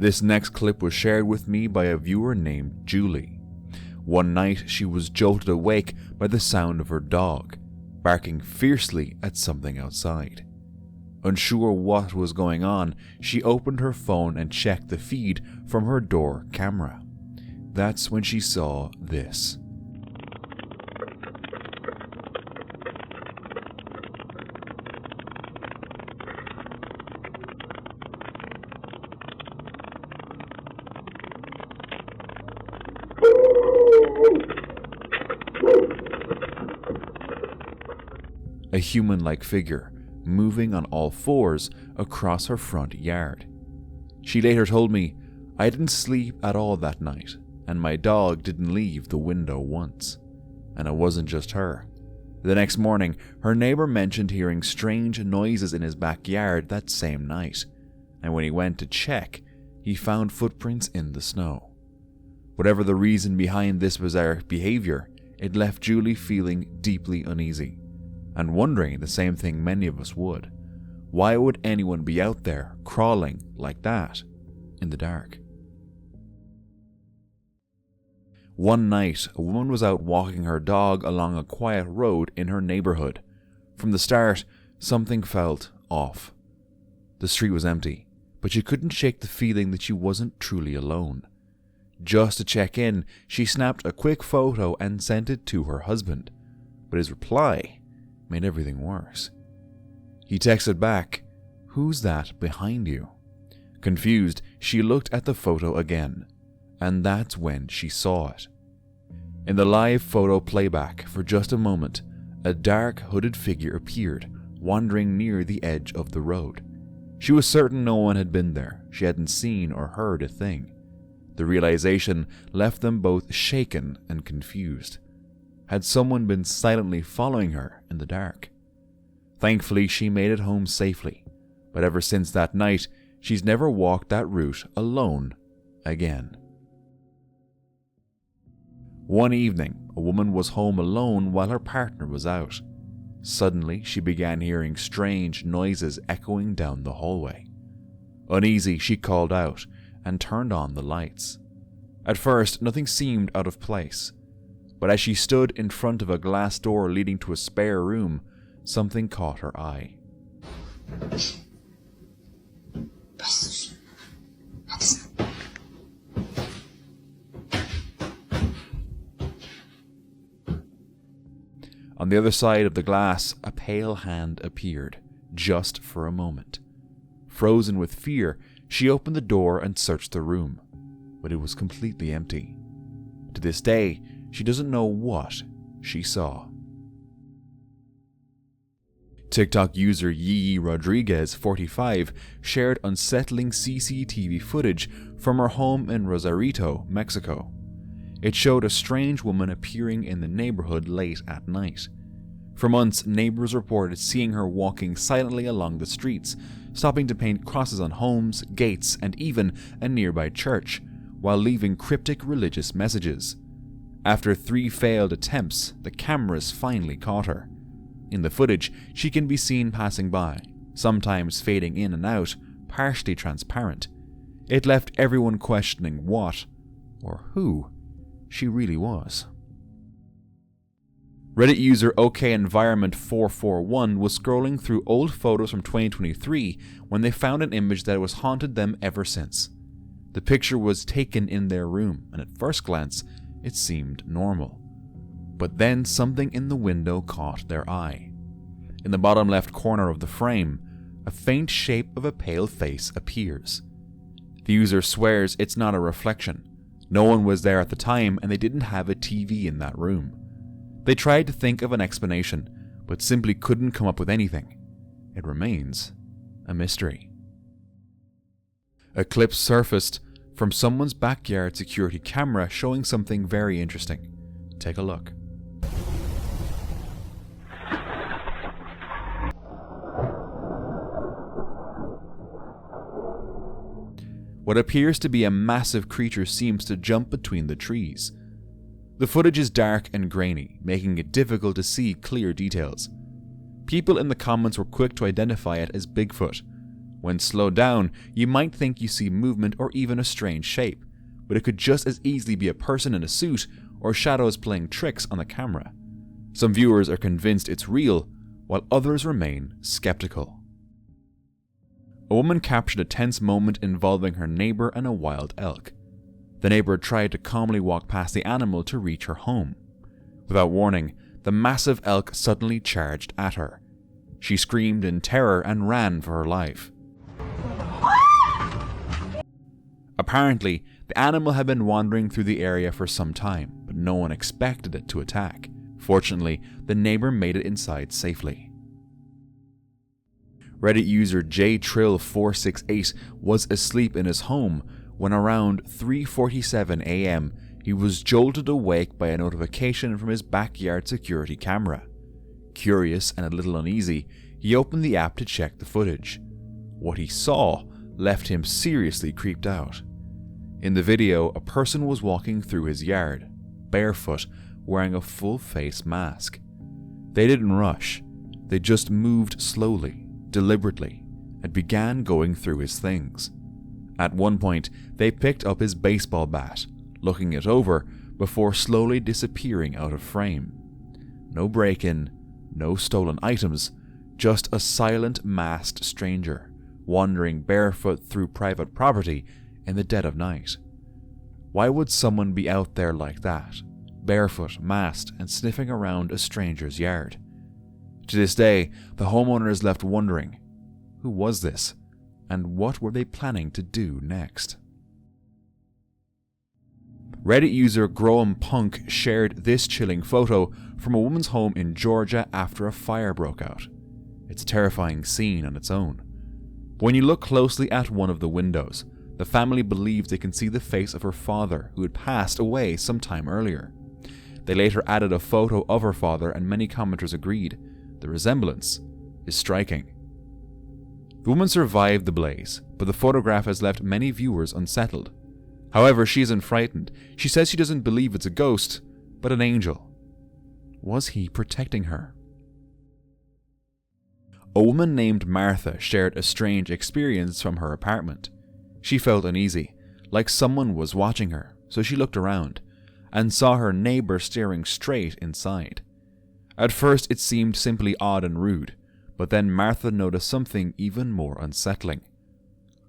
This next clip was shared with me by a viewer named Julie. One night she was jolted awake by the sound of her dog, barking fiercely at something outside. Unsure what was going on, she opened her phone and checked the feed from her door camera. That's when she saw this. A human-like figure moving on all fours across her front yard. She later told me, "I didn't sleep at all that night, and my dog didn't leave the window once." And it wasn't just her. The next morning, her neighbor mentioned hearing strange noises in his backyard that same night, and when he went to check, he found footprints in the snow. Whatever the reason behind this bizarre behavior, it left Julie feeling deeply uneasy, and wondering the same thing many of us would. Why would anyone be out there crawling like that in the dark? One night, a woman was out walking her dog along a quiet road in her neighborhood. From the start, something felt off. The street was empty, but she couldn't shake the feeling that she wasn't truly alone. Just to check in, she snapped a quick photo and sent it to her husband, but his reply made everything worse. He texted back, "Who's that behind you?" Confused, she looked at the photo again, and that's when she saw it. In the live photo playback, for just a moment, a dark hooded figure appeared, wandering near the edge of the road. She was certain no one had been there. She hadn't seen or heard a thing. The realization left them both shaken and confused. Had someone been silently following her in the dark? Thankfully, she made it home safely, but ever since that night, she's never walked that route alone again. One evening, a woman was home alone while her partner was out. Suddenly, she began hearing strange noises echoing down the hallway. Uneasy, she called out and turned on the lights. At first, nothing seemed out of place, but as she stood in front of a glass door leading to a spare room, something caught her eye. On the other side of the glass, a pale hand appeared, just for a moment. Frozen with fear, she opened the door and searched the room, but it was completely empty. To this day, she doesn't know what she saw. TikTok user Yee Rodriguez, 45, shared unsettling CCTV footage from her home in Rosarito, Mexico. It showed a strange woman appearing in the neighborhood late at night. For months, neighbors reported seeing her walking silently along the streets, stopping to paint crosses on homes, gates, and even a nearby church, while leaving cryptic religious messages. After 3 failed attempts, the cameras finally caught her. In the footage, she can be seen passing by, sometimes fading in and out, partially transparent. It left everyone questioning what, or who, she really was. Reddit user OKEnvironment441 was scrolling through old photos from 2023 when they found an image that has haunted them ever since. The picture was taken in their room, and at first glance, it seemed normal. But then something in the window caught their eye. In the bottom left corner of the frame, a faint shape of a pale face appears. The user swears it's not a reflection. No one was there at the time, and they didn't have a TV in that room. They tried to think of an explanation, but simply couldn't come up with anything. It remains a mystery. A clip surfaced from someone's backyard security camera showing something very interesting. Take a look. What appears to be a massive creature seems to jump between the trees. The footage is dark and grainy, making it difficult to see clear details. People in the comments were quick to identify it as Bigfoot. When slowed down, you might think you see movement or even a strange shape, but it could just as easily be a person in a suit or shadows playing tricks on the camera. Some viewers are convinced it's real, while others remain skeptical. A woman captured a tense moment involving her neighbor and a wild elk. The neighbor tried to calmly walk past the animal to reach her home. Without warning, the massive elk suddenly charged at her. She screamed in terror and ran for her life. Apparently, the animal had been wandering through the area for some time, but no one expected it to attack. Fortunately, the neighbor made it inside safely. Reddit user JTrill468 was asleep in his home when around 3:47 a.m. he was jolted awake by a notification from his backyard security camera. Curious and a little uneasy, he opened the app to check the footage. What he saw left him seriously creeped out. In the video, a person was walking through his yard, barefoot, wearing a full face mask. They didn't rush, they just moved slowly, deliberately, and began going through his things. At one point, they picked up his baseball bat, looking it over before slowly disappearing out of frame. No break-in, no stolen items, just a silent masked stranger, wandering barefoot through private property in the dead of night. Why would someone be out there like that, barefoot, masked, and sniffing around a stranger's yard? To this day, the homeowner is left wondering, who was this, and what were they planning to do next? Reddit user Graham Punk shared this chilling photo from a woman's home in Georgia after a fire broke out. It's a terrifying scene on its own. When you look closely at one of the windows, the family believes they can see the face of her father, who had passed away some time earlier. They later added a photo of her father, and many commenters agreed the resemblance is striking. The woman survived the blaze, but the photograph has left many viewers unsettled. However, she isn't frightened. She says she doesn't believe it's a ghost, but an angel. Was he protecting her? A woman named Martha shared a strange experience from her apartment. She felt uneasy, like someone was watching her, so she looked around and saw her neighbor staring straight inside. At first it seemed simply odd and rude, but then Martha noticed something even more unsettling.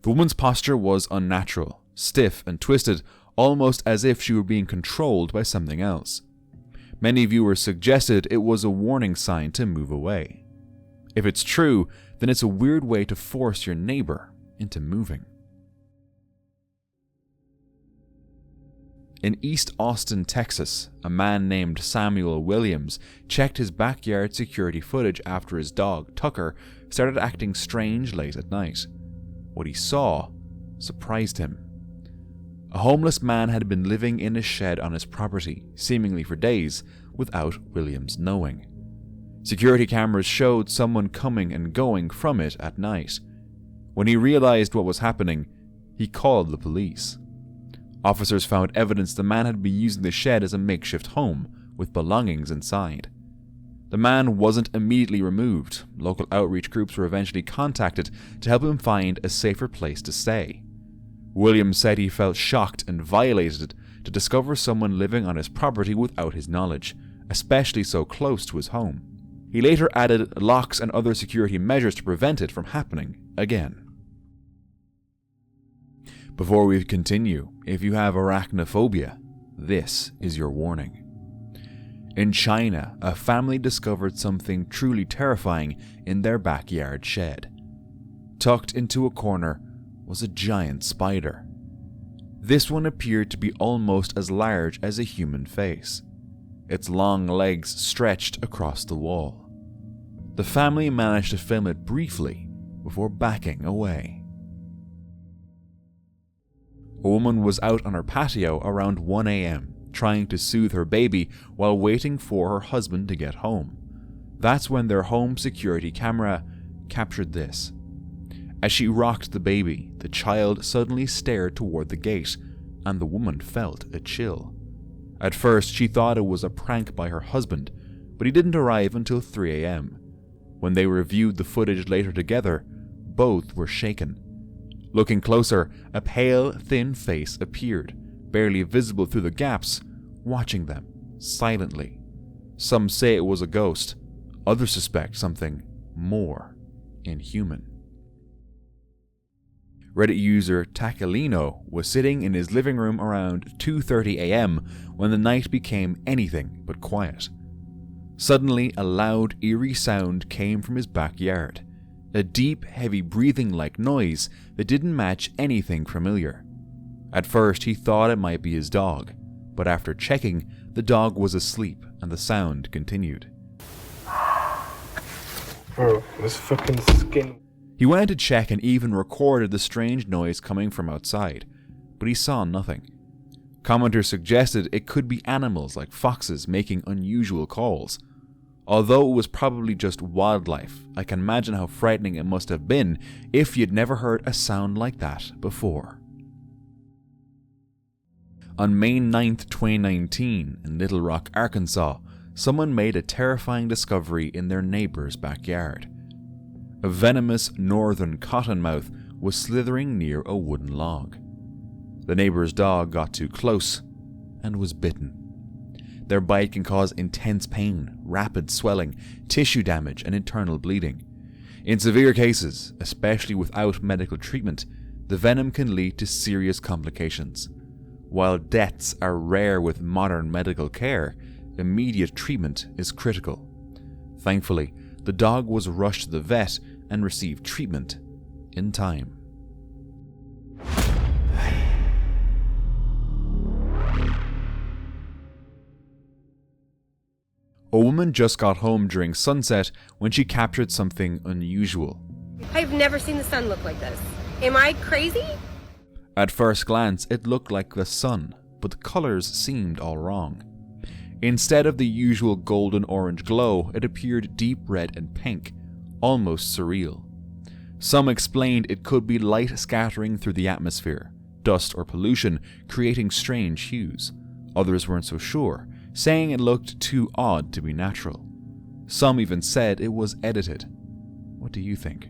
The woman's posture was unnatural, stiff and twisted, almost as if she were being controlled by something else. Many viewers suggested it was a warning sign to move away. If it's true, then it's a weird way to force your neighbor into moving. In East Austin, Texas, a man named Samuel Williams checked his backyard security footage after his dog, Tucker, started acting strange late at night. What he saw surprised him. A homeless man had been living in a shed on his property, seemingly for days, without Williams knowing. Security cameras showed someone coming and going from it at night. When he realized what was happening, he called the police. Officers found evidence the man had been using the shed as a makeshift home, with belongings inside. The man wasn't immediately removed. Local outreach groups were eventually contacted to help him find a safer place to stay. Williams said he felt shocked and violated to discover someone living on his property without his knowledge, especially so close to his home. He later added locks and other security measures to prevent it from happening again. Before we continue, if you have arachnophobia, this is your warning. In China, a family discovered something truly terrifying in their backyard shed. Tucked into a corner was a giant spider. This one appeared to be almost as large as a human face. Its long legs stretched across the wall. The family managed to film it briefly before backing away. A woman was out on her patio around 1 a.m. trying to soothe her baby while waiting for her husband to get home. That's when their home security camera captured this. As she rocked the baby, the child suddenly stared toward the gate, and the woman felt a chill. At first, she thought it was a prank by her husband, but he didn't arrive until 3 a.m. When they reviewed the footage later together, both were shaken. Looking closer, a pale, thin face appeared, barely visible through the gaps, watching them silently. Some say it was a ghost, others suspect something more inhuman. Reddit user Takalino was sitting in his living room around 2:30 a.m. when the night became anything but quiet. Suddenly, a loud, eerie sound came from his backyard, a deep, heavy breathing-like noise that didn't match anything familiar. At first, he thought it might be his dog, but after checking, the dog was asleep and the sound continued. Bro, this fucking skin. He went to check and even recorded the strange noise coming from outside, but he saw nothing. Commenters suggested it could be animals like foxes making unusual calls. Although it was probably just wildlife, I can imagine how frightening it must have been if you'd never heard a sound like that before. On May 9th, 2019, in Little Rock, Arkansas, someone made a terrifying discovery in their neighbor's backyard. A venomous northern cottonmouth was slithering near a wooden log. The neighbor's dog got too close and was bitten. Their bite can cause intense pain, rapid swelling, tissue damage, and internal bleeding. In severe cases, especially without medical treatment, the venom can lead to serious complications. While deaths are rare with modern medical care, immediate treatment is critical. Thankfully, the dog was rushed to the vet and received treatment in time. A woman just got home during sunset when she captured something unusual. I've never seen the sun look like this. Am I crazy? At first glance, it looked like the sun, but the colors seemed all wrong. Instead of the usual golden-orange glow, it appeared deep red and pink, almost surreal. Some explained it could be light scattering through the atmosphere, dust or pollution, creating strange hues. Others weren't so sure, saying it looked too odd to be natural. Some even said it was edited. What do you think?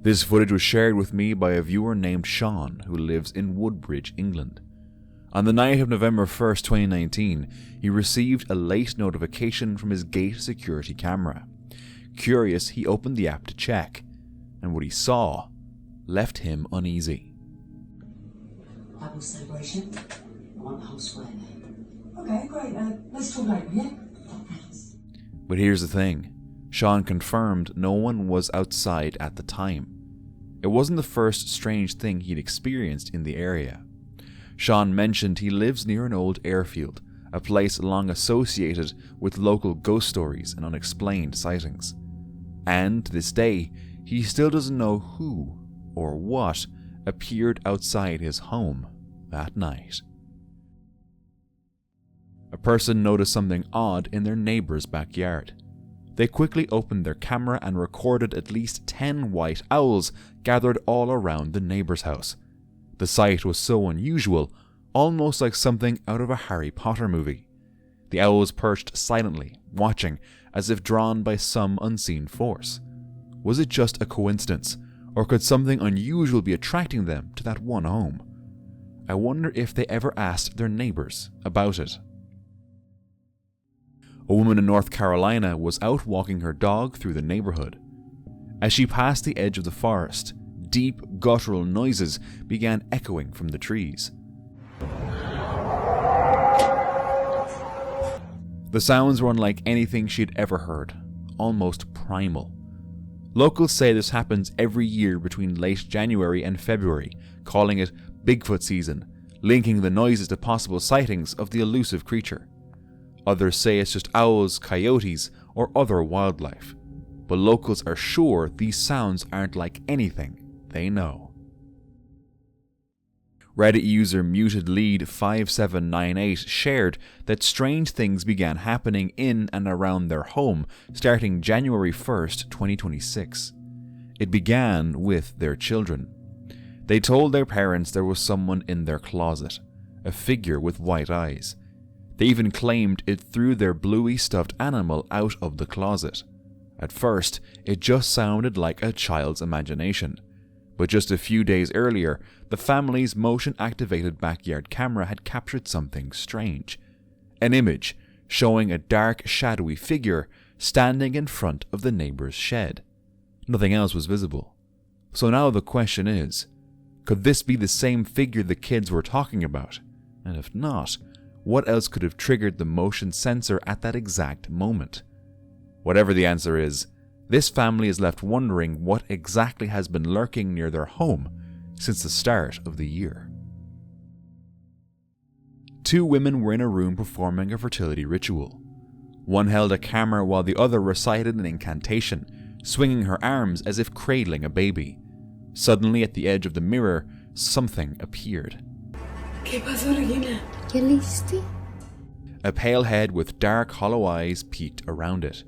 This footage was shared with me by a viewer named Sean, who lives in Woodbridge, England. On the night of November 1st, 2019, he received a late notification from his gate security camera. Curious, he opened the app to check, and what he saw left him uneasy. Bible celebration. I want the whole square there. Okay, great. Let's talk later, yeah? Thanks. But here's the thing. Sean confirmed no one was outside at the time. It wasn't the first strange thing he'd experienced in the area. Sean mentioned he lives near an old airfield, a place long associated with local ghost stories and unexplained sightings. And to this day, he still doesn't know who or what appeared outside his home that night. A person noticed something odd in their neighbor's backyard. They quickly opened their camera and recorded at least 10 white owls gathered all around the neighbor's house. The sight was so unusual, almost like something out of a Harry Potter movie. The owls perched silently, watching, as if drawn by some unseen force. Was it just a coincidence, or could something unusual be attracting them to that one home? I wonder if they ever asked their neighbors about it. A woman in North Carolina was out walking her dog through the neighborhood. As she passed the edge of the forest, deep guttural noises began echoing from the trees. The sounds were unlike anything she'd ever heard, almost primal. Locals say this happens every year between late January and February, calling it Bigfoot season, linking the noises to possible sightings of the elusive creature. Others say it's just owls, coyotes, or other wildlife, but locals are sure these sounds aren't like anything they know. Reddit user MutedLead5798 shared that strange things began happening in and around their home starting January 1st, 2026. It began with their children. They told their parents there was someone in their closet, a figure with white eyes. They even claimed it threw their bluey stuffed animal out of the closet. At first, it just sounded like a child's imagination, but just a few days earlier, the family's motion-activated backyard camera had captured something strange. An image showing a dark, shadowy figure standing in front of the neighbor's shed. Nothing else was visible. So now the question is, could this be the same figure the kids were talking about? And if not, what else could have triggered the motion sensor at that exact moment? Whatever the answer is, this family is left wondering what exactly has been lurking near their home since the start of the year. 2 women were in a room performing a fertility ritual. One held a camera while the other recited an incantation, swinging her arms as if cradling a baby. Suddenly, at the edge of the mirror, something appeared. ¿Qué pasó, Regina? ¿Qué listi? A pale head with dark, hollow eyes peeked around it.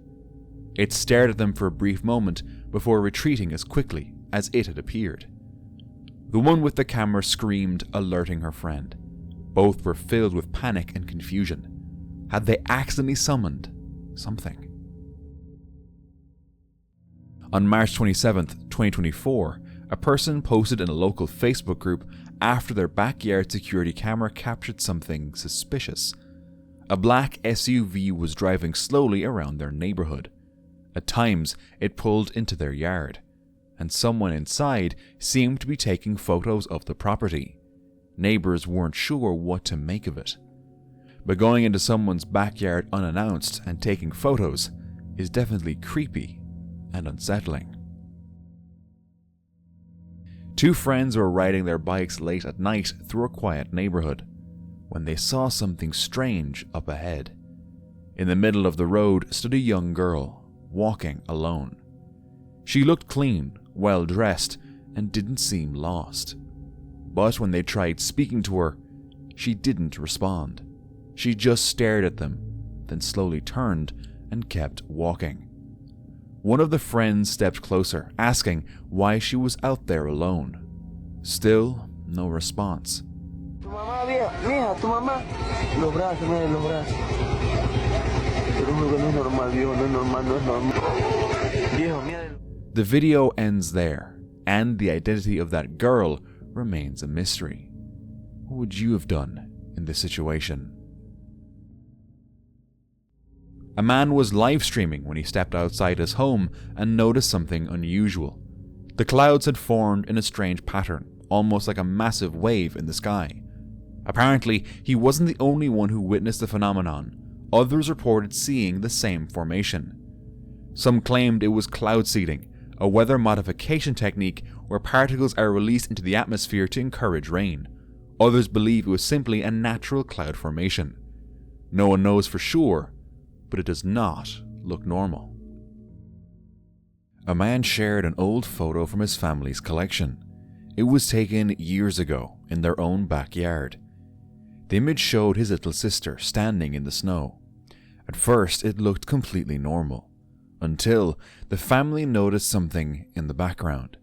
It stared at them for a brief moment before retreating as quickly as it had appeared. The one with the camera screamed, alerting her friend. Both were filled with panic and confusion. Had they accidentally summoned something? On March 27th, 2024, a person posted in a local Facebook group after their backyard security camera captured something suspicious. A black SUV was driving slowly around their neighborhood. At times, it pulled into their yard, and someone inside seemed to be taking photos of the property. Neighbors weren't sure what to make of it. But going into someone's backyard unannounced and taking photos is definitely creepy and unsettling. 2 friends were riding their bikes late at night through a quiet neighborhood when they saw something strange up ahead. In the middle of the road stood a young girl, walking alone. She looked clean, well dressed, and didn't seem lost. But when they tried speaking to her, she didn't respond. She just stared at them, then slowly turned and kept walking. One of the friends stepped closer, asking why she was out there alone. Still, no response. Tu mamá, mija, tu mamá. Los brazos, mira los brazos. Pero no es normal, viejo, no es normal, no es normal. Viejo, mira. The video ends there, and the identity of that girl remains a mystery. What would you have done in this situation? A man was live streaming when he stepped outside his home and noticed something unusual. The clouds had formed in a strange pattern, almost like a massive wave in the sky. Apparently, he wasn't the only one who witnessed the phenomenon. Others reported seeing the same formation. Some claimed it was cloud seeding, a weather modification technique where particles are released into the atmosphere to encourage rain. Others believe it was simply a natural cloud formation. No one knows for sure, but it does not look normal. A man shared an old photo from his family's collection. It was taken years ago in their own backyard. The image showed his little sister standing in the snow. At first, it looked completely normal, until the family noticed something in the background.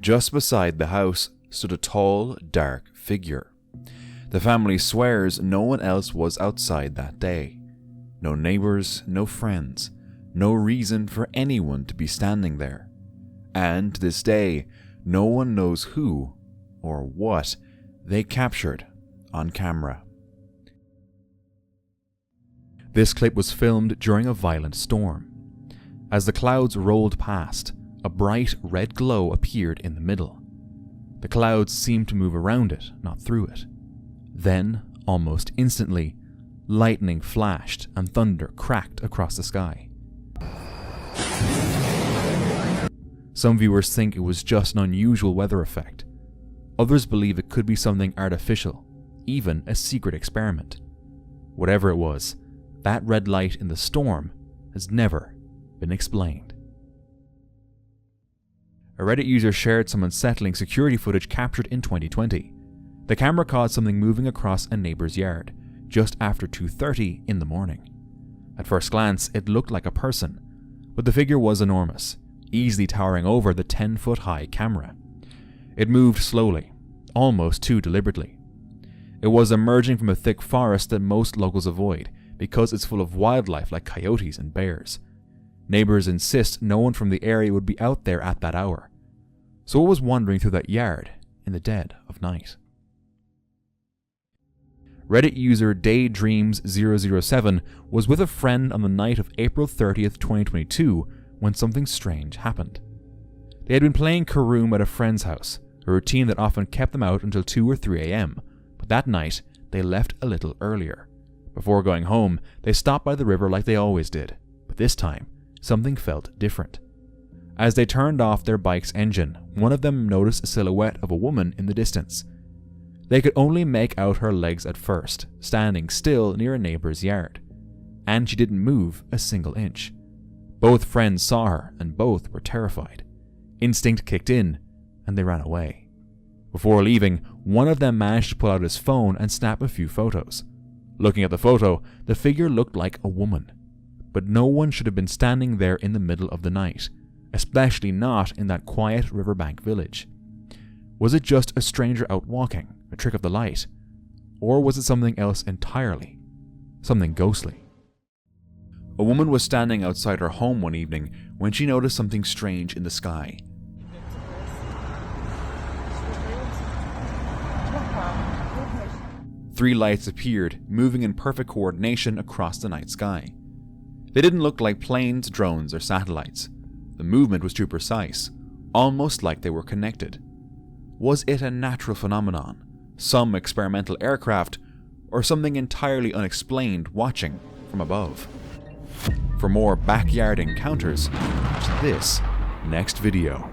Just beside the house stood a tall, dark figure. The family swears no one else was outside that day. No neighbors, no friends, no reason for anyone to be standing there. And to this day, no one knows who or what they captured on camera. This clip was filmed during a violent storm. As the clouds rolled past, a bright red glow appeared in the middle. The clouds seemed to move around it, not through it. Then, almost instantly, lightning flashed and thunder cracked across the sky. Some viewers think it was just an unusual weather effect. Others believe it could be something artificial, even a secret experiment. Whatever it was, that red light in the storm has never been explained. A Reddit user shared some unsettling security footage captured in 2020. The camera caught something moving across a neighbor's yard just after 2:30 in the morning. At first glance, it looked like a person, but the figure was enormous, easily towering over the 10-foot-high camera. It moved slowly, almost too deliberately. It was emerging from a thick forest that most locals avoid because it's full of wildlife like coyotes and bears. Neighbors insist no one from the area would be out there at that hour. So what was wandering through that yard in the dead of night? Reddit user Daydreams007 was with a friend on the night of April 30th, 2022 when something strange happened. They had been playing Karoom at a friend's house, a routine that often kept them out until 2 or 3 a.m, but that night they left a little earlier. Before going home, they stopped by the river like they always did, but this time, something felt different. As they turned off their bike's engine, one of them noticed a silhouette of a woman in the distance. They could only make out her legs at first, standing still near a neighbor's yard, and she didn't move a single inch. Both friends saw her, and both were terrified. Instinct kicked in, and they ran away. Before leaving, one of them managed to pull out his phone and snap a few photos. Looking at the photo, the figure looked like a woman. But no one should have been standing there in the middle of the night, especially not in that quiet riverbank village. Was it just a stranger out walking, a trick of the light? Or was it something else entirely? Something ghostly? A woman was standing outside her home one evening when she noticed something strange in the sky. 3 lights appeared, moving in perfect coordination across the night sky. They didn't look like planes, drones, or satellites. The movement was too precise, almost like they were connected. Was it a natural phenomenon, some experimental aircraft, or something entirely unexplained watching from above? For more backyard encounters, watch this next video.